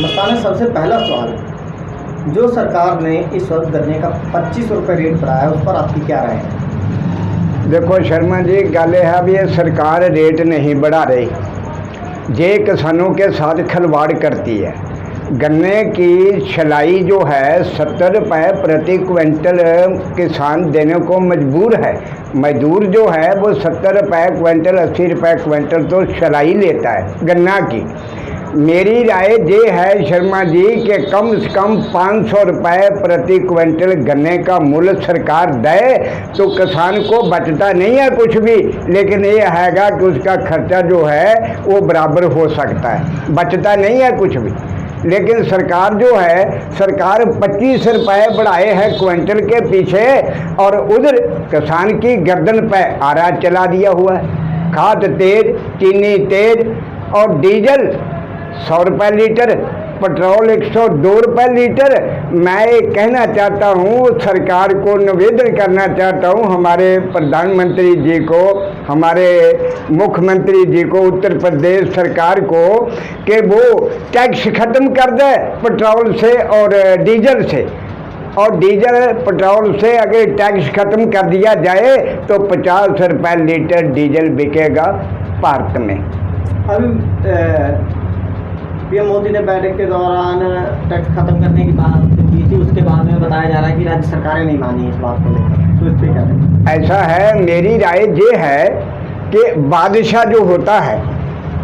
मस्ताना, सबसे पहला सवाल, जो सरकार ने इस वक्त गन्ने का 25 रुपये रेट बढ़ाया है, उस पर आपकी क्या राय है? देखो शर्मा जी, गल है अब ये सरकार रेट नहीं बढ़ा रही, ये किसानों के साथ खिलवाड़ करती है। गन्ने की छलाई जो है 70 रुपये प्रति क्विंटल किसान देने को मजबूर है। मजदूर जो है वो 70 रुपये क्विंटल, 80 रुपये क्विंटल तो छलाई लेता है गन्ना की। मेरी राय ये है शर्मा जी कि कम से कम 500 रुपये प्रति क्विंटल गन्ने का मूल्य सरकार दे तो किसान को बचता नहीं है कुछ भी, लेकिन ये हैगा कि उसका खर्चा जो है वो बराबर हो सकता है, बचता नहीं है कुछ भी। लेकिन सरकार जो है, सरकार 25 रुपये बढ़ाए हैं क्विंटल के पीछे और उधर किसान की गर्दन पे आरा चला दिया हुआ है। खाद तेज, चीनी तेज और डीजल 100 रुपये लीटर, पेट्रोल 102 रुपये लीटर। मैं कहना चाहता हूँ, सरकार को निवेदन करना चाहता हूँ, हमारे प्रधानमंत्री जी को, हमारे मुख्यमंत्री जी को, उत्तर प्रदेश सरकार को, कि वो टैक्स ख़त्म कर दे पेट्रोल से और डीजल से। और डीजल पेट्रोल से अगर टैक्स ख़त्म कर दिया जाए तो 50 रुपये लीटर डीजल बिकेगा भारत में। अभी पीएम मोदी ने बैठक के दौरान टैक्स खत्म करने की बात की थी, उसके बाद में बताया जा रहा है कि राज्य सरकारें नहीं मानी इस बात को लेकर, तो इस पर क्या करें? ऐसा है, मेरी राय ये है कि बादशाह जो होता है,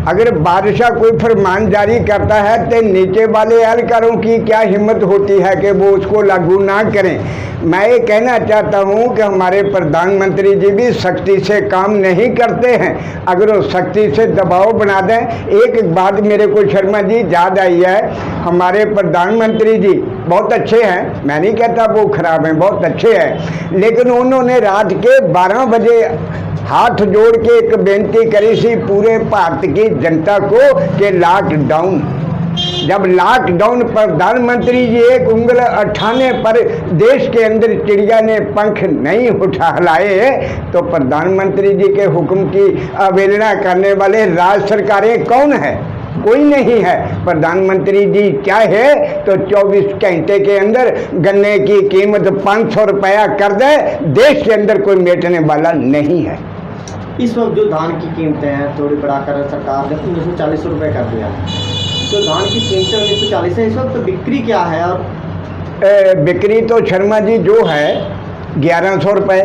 अगर बादशाह कोई फरमान जारी करता है तो नीचे वाले एहलकारों की क्या हिम्मत होती है कि वो उसको लागू ना करें। मैं ये कहना चाहता हूँ कि हमारे प्रधानमंत्री जी भी सख्ती से काम नहीं करते हैं, अगर वो सख्ती से दबाव बना दें। एक बात मेरे को शर्मा जी याद आई है, हमारे प्रधानमंत्री जी बहुत अच्छे हैं, मैं नहीं कहता वो खराब हैं, बहुत अच्छे हैं, लेकिन उन्होंने रात के 12 बजे हाथ जोड़ के एक बेनती करी थी पूरे भारत की जनता को कि लॉकडाउन। जब लॉकडाउन प्रधानमंत्री जी एक उंगल उठाने पर देश के अंदर चिड़िया ने पंख नहीं उठा लाए, तो प्रधानमंत्री जी के हुक्म की अवहेलना करने वाले राज्य सरकारें कौन है? कोई नहीं है। प्रधानमंत्री जी चाहे तो 24 घंटे के अंदर गन्ने की कीमत 500 रुपया कर दे, देश के अंदर कोई मेटने वाला नहीं है। इस वक्त जो धान की कीमतें हैं थोड़ी बढ़ाकर सरकार ने 1940 रुपये कर दिया, तो धान की कीमतें 1940 है, इस वक्त बिक्री क्या है? और बिक्री तो शर्मा जी जो है 1100 रुपये,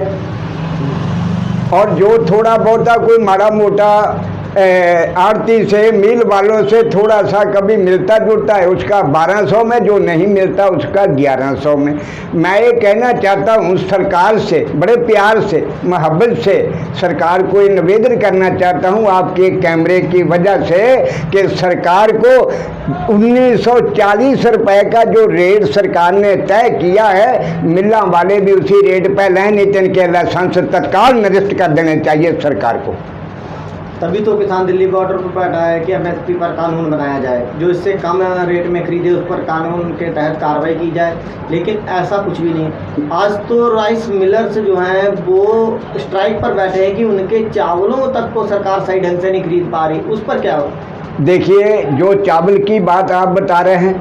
और जो थोड़ा बहुत कोई माड़ा मोटा आड़ती से, मिल वालों से थोड़ा सा कभी मिलता जुलता है, उसका 1200 में, जो नहीं मिलता उसका 1100 में। मैं ये कहना चाहता हूँ सरकार से, बड़े प्यार से, मोहब्बत से सरकार को ये निवेदन करना चाहता हूँ आपके कैमरे की वजह से, कि सरकार को 1940 रुपये का जो रेट सरकार ने तय किया है, मिल्ला वाले भी उसी रेट पर लें, नहीं तो इनके लाइसेंस तत्काल निरस्त कर देने चाहिए सरकार को। तभी तो किसान दिल्ली बॉर्डर पर बैठा है कि एमएसपी पर कानून बनाया जाए, जो इससे कम रेट में खरीदे उस पर कानून के तहत कार्रवाई की जाए, लेकिन ऐसा कुछ भी नहीं। आज तो राइस मिलर्स जो हैं वो स्ट्राइक पर बैठे हैं कि उनके चावलों तक को सरकार सही ढंग से नहीं खरीद पा रही, उस पर क्या हो? देखिए, जो चावल की बात आप बता रहे हैं,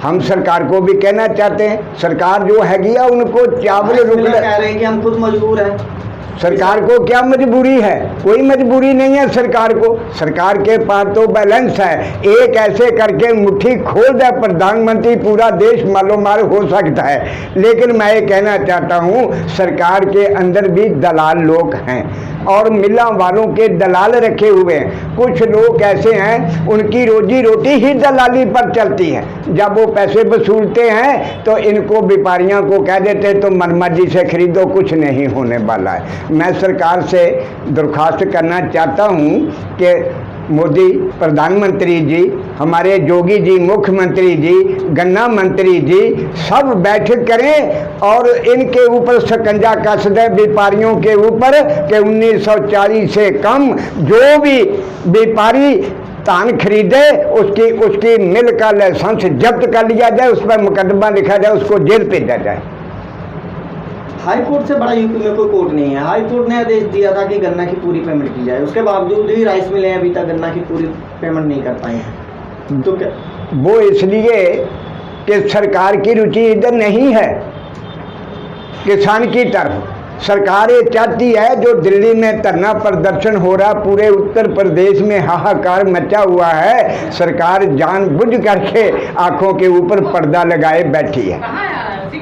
हम सरकार को भी कहना चाहते हैं, सरकार जो है गया उनको चावल कह रहे हैं कि हम खुद मजबूर हैं। सरकार को क्या मजबूरी है? कोई मजबूरी नहीं है सरकार को, सरकार के पास तो बैलेंस है। एक ऐसे करके मुट्ठी खोल दे प्रधानमंत्री, पूरा देश मालोमाल हो सकता है। लेकिन मैं ये कहना चाहता हूँ सरकार के अंदर भी दलाल लोग हैं और मिलों वालों के दलाल रखे हुए हैं। कुछ लोग ऐसे हैं उनकी रोजी रोटी ही दलाली पर चलती है, जब वो पैसे वसूलते हैं तो इनको व्यापारियों को कह देते तो मनमर्जी से खरीदो, कुछ नहीं होने वाला है। मैं सरकार से दरख्वास्त करना चाहता हूं कि मोदी प्रधानमंत्री जी, हमारे योगी जी मुख्यमंत्री जी, गन्ना मंत्री जी सब बैठक करें और इनके ऊपर शिकंजा कस दें व्यापारियों के ऊपर कि 1940 से कम जो भी व्यापारी धान खरीदे उसकी मिल का लाइसेंस जब्त कर लिया जाए, उस पर मुकदमा लिखा जाए, उसको जेल भेजा जाए। हाई कोर्ट से बड़ा यूपी में कोई कोर्ट नहीं है। हाई कोर्ट ने आदेश दिया था कि गन्ना की पूरी पेमेंट की जाए, उसके बावजूद ही राइस मिलें अभी तक गन्ना की पूरी पेमेंट नहीं कर पाए हैं। तो क्या वो इसलिए कि सरकार की रुचि इधर नहीं है किसान की तरफ। सरकार ये चाहती है, जो दिल्ली में धरना प्रदर्शन हो रहा, पूरे उत्तर प्रदेश में हाहाकार मचा हुआ है, सरकार जानबूझ करके आंखों के ऊपर पर्दा लगाए बैठी है।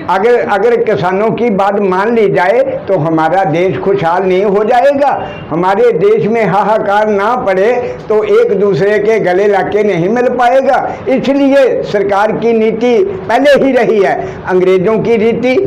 अगर किसानों की बात मान ली जाए तो हमारा देश खुशहाल नहीं हो जाएगा। हमारे देश में हाहाकार ना पड़े तो एक दूसरे के गले लाके नहीं मिल पाएगा। इसलिए सरकार की नीति पहले ही रही है अंग्रेजों की रीति,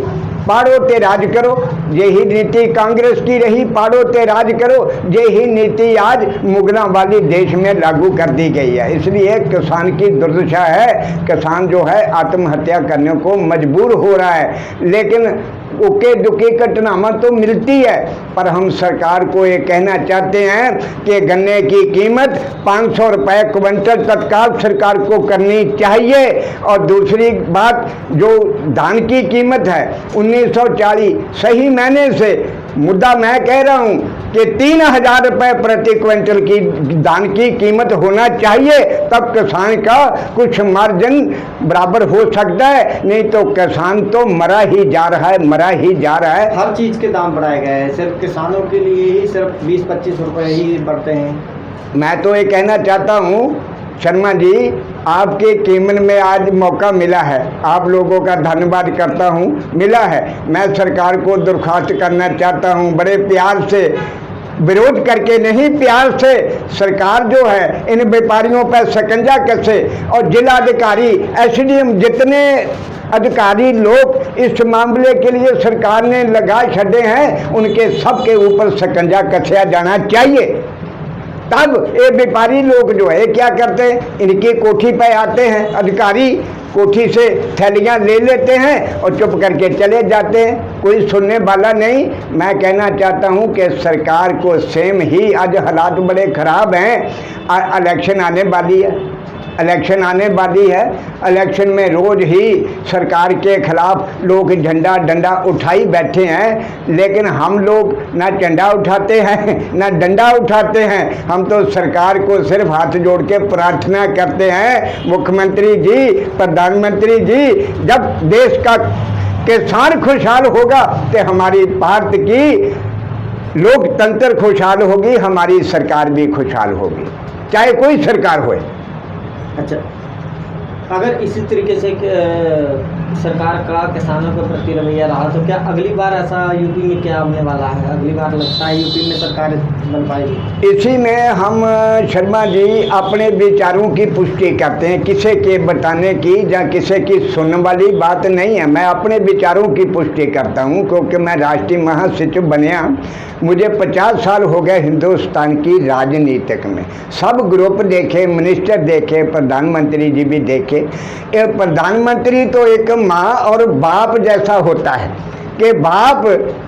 पाड़ो ते राज करो, यही नीति कांग्रेस की रही, पाड़ो ते राज करो, यही नीति आज मुगलों वाली देश में लागू कर दी गई है। इसलिए किसान की दुर्दशा है, किसान जो है आत्महत्या करने को मजबूर हो रहा है। लेकिन उके दुके घटनाएं तो मिलती है, पर हम सरकार को ये कहना चाहते हैं कि गन्ने की कीमत 500 रुपये क्विंटल तत्काल सरकार को करनी चाहिए। और दूसरी बात, जो धान की कीमत है 1940 सही मायने से मुद्दा मैं कह रहा हूँ कि 3000 रुपये प्रति क्विंटल की धान की कीमत होना चाहिए, तब किसान का कुछ मार्जिन बराबर हो सकता है। नहीं तो किसान तो मरा ही जा रहा है, मरा ही जा रहा है। हर चीज़ के दाम बढ़ाए गए हैं, सिर्फ किसानों के लिए ही सिर्फ 20-25 रुपये ही बढ़ते हैं। मैं तो ये कहना चाहता हूँ शर्मा जी, आपके केमन में आज मौका मिला है, आप लोगों का धन्यवाद करता हूँ, मिला है। मैं सरकार को दरख्वास्त करना चाहता हूँ, बड़े प्यार से, विरोध करके नहीं, प्यार से सरकार जो है इन व्यापारियों पर शिकंजा कसे और जिलाधिकारी, एसडीएम, जितने अधिकारी लोग इस मामले के लिए सरकार ने लगा छड़े हैं, उनके सबके ऊपर शिकंजा कसया जाना चाहिए। तब ये व्यापारी लोग जो है क्या करते हैं, इनकी कोठी पे आते हैं अधिकारी, कोठी से थैलियाँ ले लेते हैं और चुप करके चले जाते हैं, कोई सुनने वाला नहीं। मैं कहना चाहता हूँ कि सरकार को सेम ही, आज हालात बड़े ख़राब हैं, इलेक्शन आने वाली है, इलेक्शन आने वाली है, इलेक्शन में रोज़ ही सरकार के खिलाफ लोग झंडा डंडा उठाई बैठे हैं, लेकिन हम लोग ना झंडा उठाते हैं ना डंडा उठाते हैं। हम तो सरकार को सिर्फ हाथ जोड़ के प्रार्थना करते हैं, मुख्यमंत्री जी, प्रधानमंत्री जी, जब देश का किसान खुशहाल होगा तो हमारी भारत की लोकतंत्र खुशहाल होगी, हमारी सरकार भी खुशहाल होगी, चाहे कोई सरकार होए। अच्छा, अगर इसी तरीके से सरकार का किसानों के प्रति रवैया रहा तो क्या अगली बार ऐसा यूपी में क्या होने वाला है? अगली बार लगता है यूपी में सरकार बन पाएगी? इसी में हम शर्मा जी अपने विचारों की पुष्टि करते हैं, किसी के बताने की या किसी की सुनने वाली बात नहीं है। मैं अपने विचारों की पुष्टि करता हूँ, क्योंकि मैं राष्ट्रीय महासचिव बनया, मुझे 50 साल हो गए हिंदुस्तान की राजनीतिक में, सब ग्रुप देखे, मिनिस्टर देखे, प्रधानमंत्री जी भी देखे। प्रधानमंत्री तो एक माँ और बाप जैसा होता है कि बाप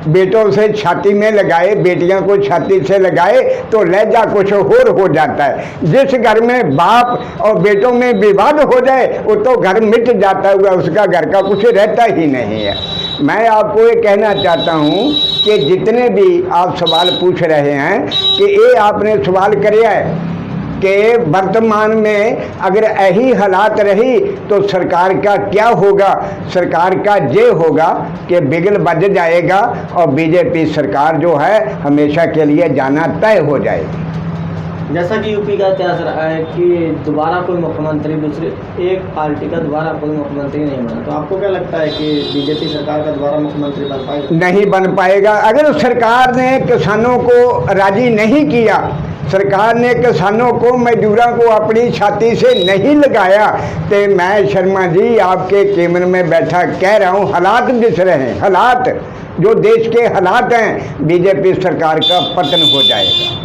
बेटों से छाती में लगाए, बेटियां को छाती से लगाए तो लहजा कुछ और हो जाता है। जिस घर में बाप और बेटों में विवाद हो जाए वो तो घर मिट जाता है, उसका घर का कुछ रहता ही नहीं है। मैं आपको ये कहना चाहता हूँ कि जितने भी आप सवाल पूछ रहे हैं कि ये आपने सवाल करे है कि वर्तमान में अगर यही हालात रही तो सरकार का क्या होगा। सरकार का ये होगा कि बिगल बज जाएगा और बीजेपी सरकार जो है हमेशा के लिए जाना तय हो जाएगी। जैसा कि यूपी का इतिहास रहा है कि दोबारा कोई मुख्यमंत्री दूसरे एक पार्टी का दोबारा कोई मुख्यमंत्री नहीं बना, तो आपको क्या लगता है कि बीजेपी सरकार का दोबारा मुख्यमंत्री बन पाएगा? नहीं बन पाएगा। अगर सरकार ने किसानों को राजी नहीं किया, सरकार ने किसानों को, मजदूरों को अपनी छाती से नहीं लगाया, तो मैं शर्मा जी आपके केमन में बैठा कह रहा हूँ, हालात दिख रहे हैं, हालात जो देश के हालात हैं, बीजेपी सरकार का पतन हो जाएगा।